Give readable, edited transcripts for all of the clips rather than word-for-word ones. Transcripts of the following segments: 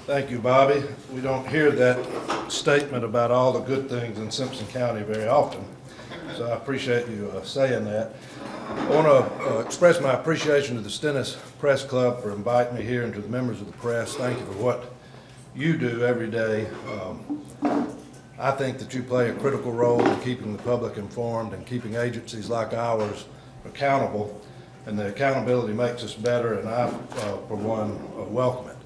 Thank you, Bobby. We don't hear that statement about all the good things in Simpson County very often, so I appreciate you saying that. I want to express my appreciation to the Stennis Press Club for inviting me here and to the members of the press. Thank you for what you do every day. I think that you play a critical role in keeping the public informed and keeping agencies like ours accountable, and the accountability makes us better, and I, for one, welcome it.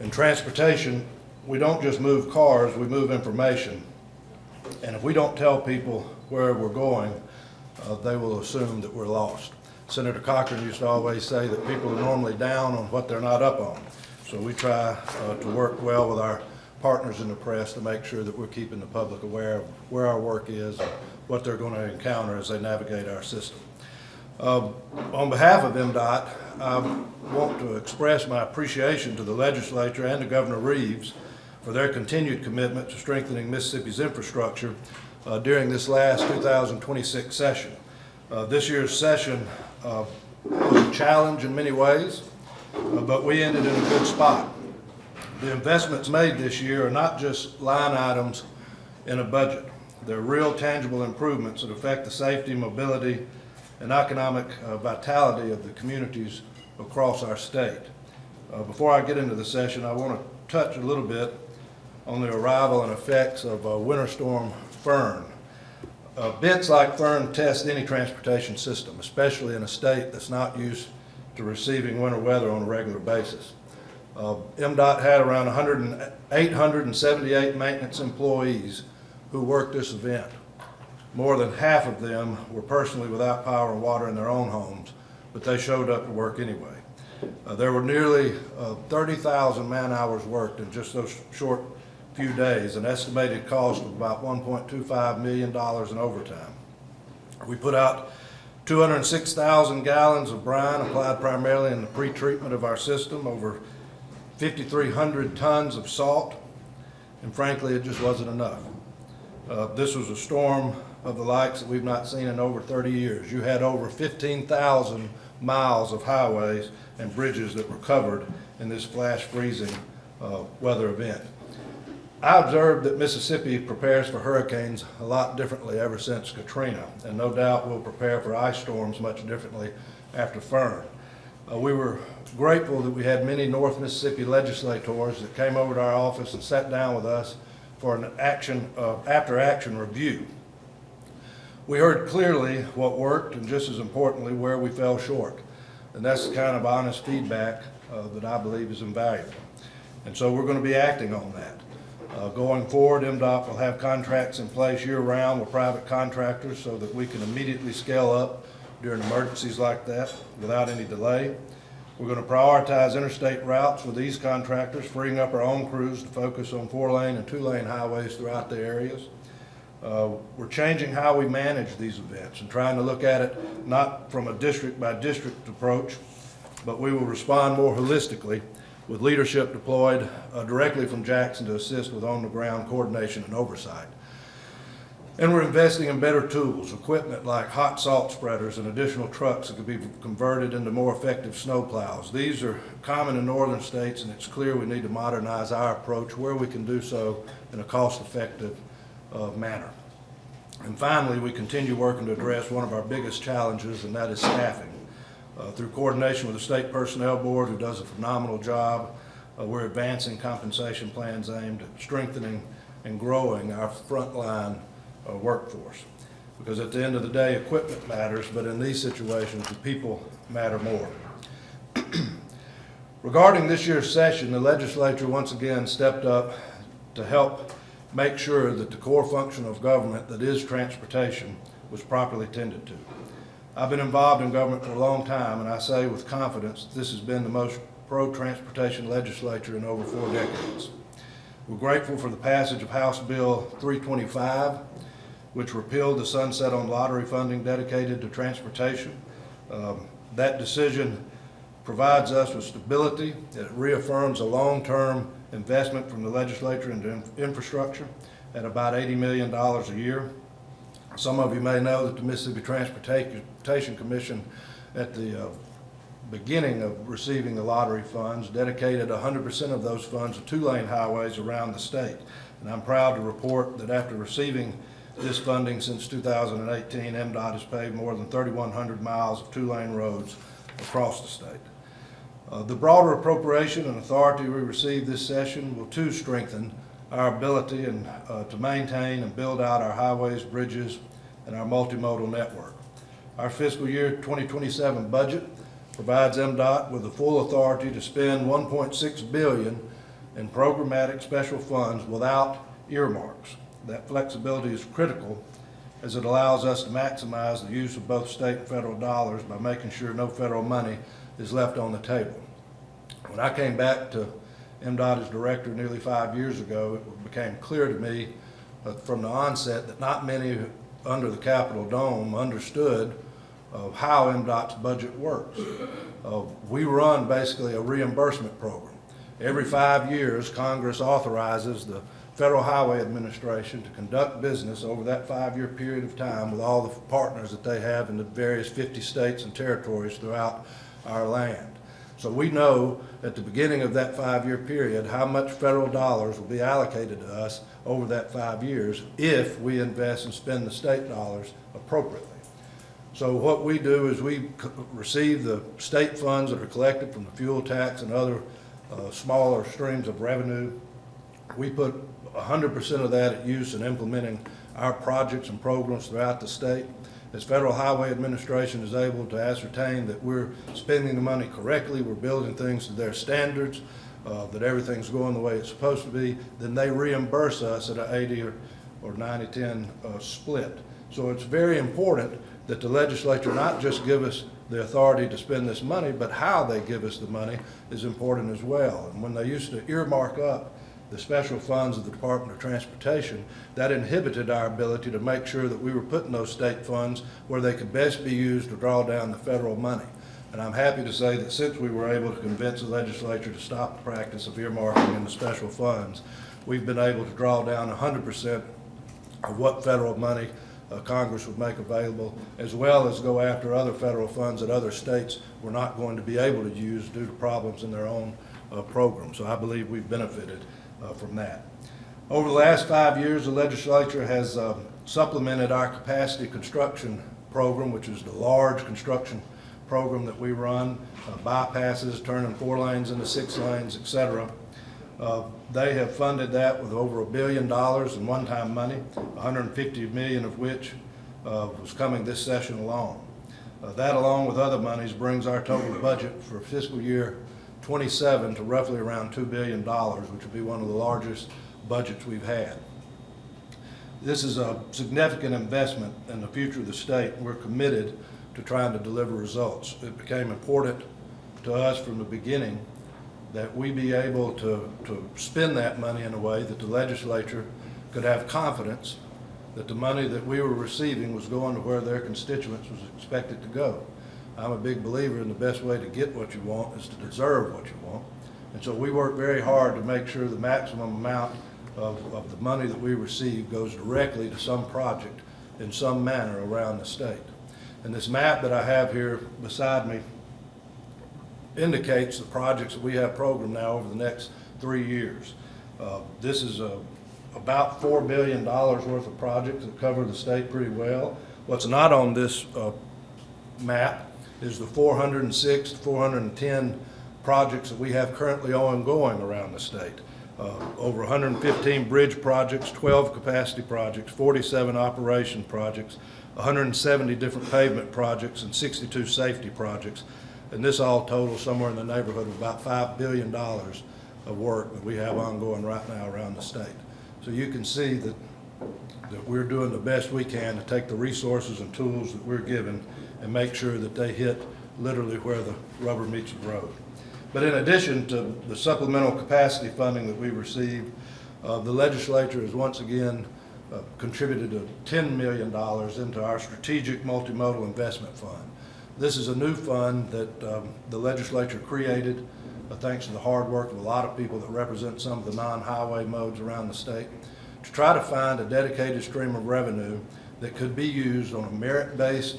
In transportation, we don't just move cars, we move information. And if we don't tell people where we're going, they will assume that we're lost. Senator Cochran used to always say that people are normally down on what they're not up on. So we try to work well with our partners in the press to make sure that we're keeping the public aware of where our work is and what they're going to encounter as they navigate our system. On behalf of MDOT, I want to express my appreciation to the legislature and to Governor Reeves for their continued commitment to strengthening Mississippi's infrastructure during this last 2026 session. This year's session was a challenge in many ways, but we ended in a good spot. The investments made this year are not just line items in a budget. They're real tangible improvements that affect the safety, mobility, and economic vitality of the communities across our state. Before I get into the session, I want to touch a little bit on the arrival and effects of Winter Storm Fern. Bits like Fern test any transportation system, especially in a state that's not used to receiving winter weather on a regular basis. MDOT had around 878 maintenance employees who worked this event. More than half of them were personally without power and water in their own homes, but they showed up to work anyway. There were nearly 30,000 man-hours worked in just those short few days, an estimated cost of about $1.25 million in overtime. We put out 206,000 gallons of brine applied primarily in the pre-treatment of our system, over 5,300 tons of salt, and frankly, it just wasn't enough. This was a storm of the likes that we've not seen in over 30 years. You had over 15,000 miles of highways and bridges that were covered in this flash freezing weather event. I observed that Mississippi prepares for hurricanes a lot differently ever since Katrina, and no doubt we'll prepare for ice storms much differently after Fern. We were grateful that we had many North Mississippi legislators that came over to our office and sat down with us for an after-action review. We heard clearly what worked and, just as importantly, where we fell short. And that's the kind of honest feedback that I believe is invaluable. And so we're going to be acting on that. Going forward, MDOT will have contracts in place year-round with private contractors so that we can immediately scale up during emergencies like that without any delay. We're going to prioritize interstate routes with these contractors, freeing up our own crews to focus on 4-lane and 2-lane highways throughout the areas. We're changing how we manage these events and trying to look at it not from a district-by-district approach, but we will respond more holistically with leadership deployed directly from Jackson to assist with on-the-ground coordination and oversight. And we're investing in better tools, equipment like hot salt spreaders and additional trucks that could be converted into more effective snow plows. These are common in northern states, and it's clear we need to modernize our approach where we can do so in a cost-effective manner. And finally, we continue working to address one of our biggest challenges, and that is staffing. Through coordination with the State Personnel Board, who does a phenomenal job, we're advancing compensation plans aimed at strengthening and growing our frontline workforce. Because at the end of the day, equipment matters, but in these situations, the people matter more. Regarding this year's session, the legislature once again stepped up to help make sure that the core function of government, that is transportation, was properly tended to. I've been involved in government for a long time, and I say with confidence this has been the most pro-transportation legislature in over 4 decades. We're grateful for the passage of House Bill 325, which repealed the sunset on lottery funding dedicated to transportation. That decision provides us with stability. It reaffirms a long-term investment from the legislature into infrastructure at about $80 million a year. Some of you may know that the Mississippi Transportation Commission at the beginning of receiving the lottery funds, dedicated 100% of those funds to two-lane highways around the state. And I'm proud to report that after receiving this funding since 2018, MDOT has paved more than 3,100 miles of two-lane roads across the state. The broader appropriation and authority we received this session will too strengthen our ability to maintain and build out our highways, bridges, and our multimodal network. Our fiscal year 2027 budget provides MDOT with the full authority to spend $1.6 billion in programmatic special funds without earmarks. That flexibility is critical as it allows us to maximize the use of both state and federal dollars by making sure no federal money is left on the table. When I came back to MDOT as director nearly 5 years ago, it became clear to me from the onset that not many under the Capitol dome understood how MDOT's budget works. We run basically a reimbursement program. Every 5 years, Congress authorizes the Federal Highway Administration to conduct business over that 5-year period of time with all the partners that they have in the various 50 states and territories throughout our land. So we know at the beginning of that 5-year period how much federal dollars will be allocated to us over that 5 years if we invest and spend the state dollars appropriately. So what we do is we receive the state funds that are collected from the fuel tax and other smaller streams of revenue. We put 100% of that at use in implementing our projects and programs throughout the state. As Federal Highway Administration is able to ascertain that we're spending the money correctly, we're building things to their standards, that everything's going the way it's supposed to be, then they reimburse us at an 80 or 90-10 split. So it's very important that the legislature not just give us the authority to spend this money, but how they give us the money is important as well. And when they used to earmark up the special funds of the Department of Transportation, that inhibited our ability to make sure that we were putting those state funds where they could best be used to draw down the federal money. And I'm happy to say that since we were able to convince the legislature to stop the practice of earmarking in the special funds, we've been able to draw down 100% of what federal money Congress would make available, as well as go after other federal funds that other states were not going to be able to use due to problems in their own program. So I believe we've benefited from that. Over the last 5 years, the legislature has supplemented our capacity construction program, which is the large construction program that we run, bypasses, turning 4 lanes into 6 lanes, etc. They have funded that with over $1 billion in one-time money, $150 million of which was coming this session alone. That, along with other monies, brings our total budget for fiscal year 27 to roughly around $2 billion, which will be one of the largest budgets we've had. This is a significant investment in the future of the state, and we're committed to trying to deliver results. It became important to us from the beginning that we be able to spend that money in a way that the legislature could have confidence that the money that we were receiving was going to where their constituents was expected to go. I'm a big believer in the best way to get what you want is to deserve what you want. And so we work very hard to make sure the maximum amount of the money that we receive goes directly to some project in some manner around the state. And this map that I have here beside me indicates the projects that we have programmed now over the next 3 years. This is about $4 billion worth of projects that cover the state pretty well. What's not on this map is the 406, 410 projects that we have currently ongoing around the state. Over 115 bridge projects, 12 capacity projects, 47 operation projects, 170 different pavement projects, and 62 safety projects. And this all totals somewhere in the neighborhood of about $5 billion of work that we have ongoing right now around the state. So you can see that we're doing the best we can to take the resources and tools that we're given and make sure that they hit literally where the rubber meets the road. But in addition to the supplemental capacity funding that we received, the legislature has once again contributed $10 million into our strategic multimodal investment fund. This is a new fund that the legislature created thanks to the hard work of a lot of people that represent some of the non-highway modes around the state, to try to find a dedicated stream of revenue that could be used on a merit-based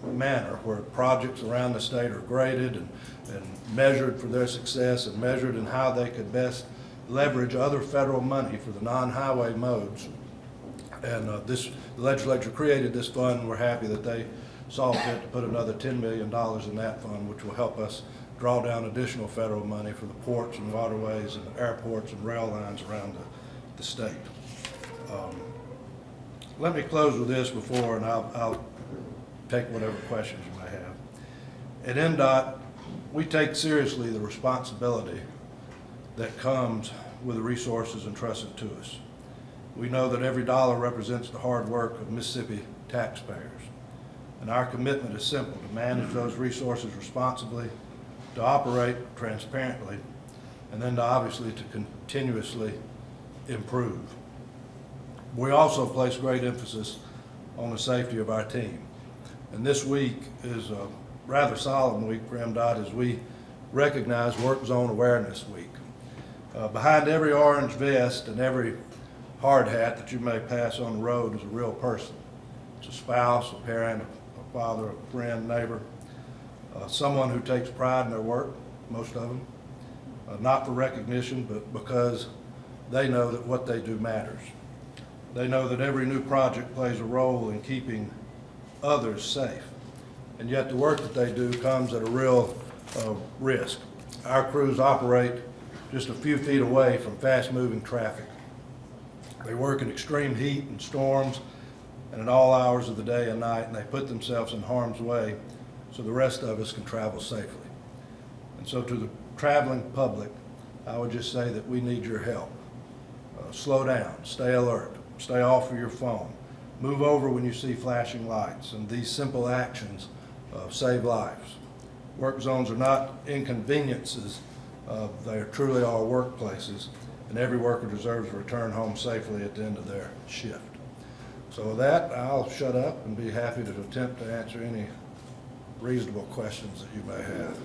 manner where projects around the state are graded and measured for their success and measured in how they could best leverage other federal money for the non-highway modes. And the legislature created this fund, and we're happy that they saw fit to put another $10 million in that fund, which will help us draw down additional federal money for the ports and waterways and airports and rail lines around the state. Let me close with this before, and I'll take whatever questions you may have. At MDOT, we take seriously the responsibility that comes with the resources entrusted to us. We know that every dollar represents the hard work of Mississippi taxpayers. And our commitment is simple: to manage those resources responsibly, to operate transparently, and then obviously to continuously improve. We also place great emphasis on the safety of our team. And this week is a rather solemn week for MDOT as we recognize Work Zone Awareness Week. Behind every orange vest and every hard hat that you may pass on the road is a real person. It's a spouse, a parent, a father, a friend, neighbor, someone who takes pride in their work, most of them, not for recognition, but because they know that what they do matters. They know that every new project plays a role in keeping others safe. And yet the work that they do comes at a real risk. Our crews operate just a few feet away from fast-moving traffic. They work in extreme heat and storms and at all hours of the day and night, and they put themselves in harm's way so the rest of us can travel safely. And so to the traveling public, I would just say that we need your help. Slow down, stay alert, stay off of your phone, move over when you see flashing lights, and these simple actions save lives. Work zones are not inconveniences, they truly are workplaces, and every worker deserves to return home safely at the end of their shift. So with that, I'll shut up and be happy to attempt to answer any reasonable questions that you may have.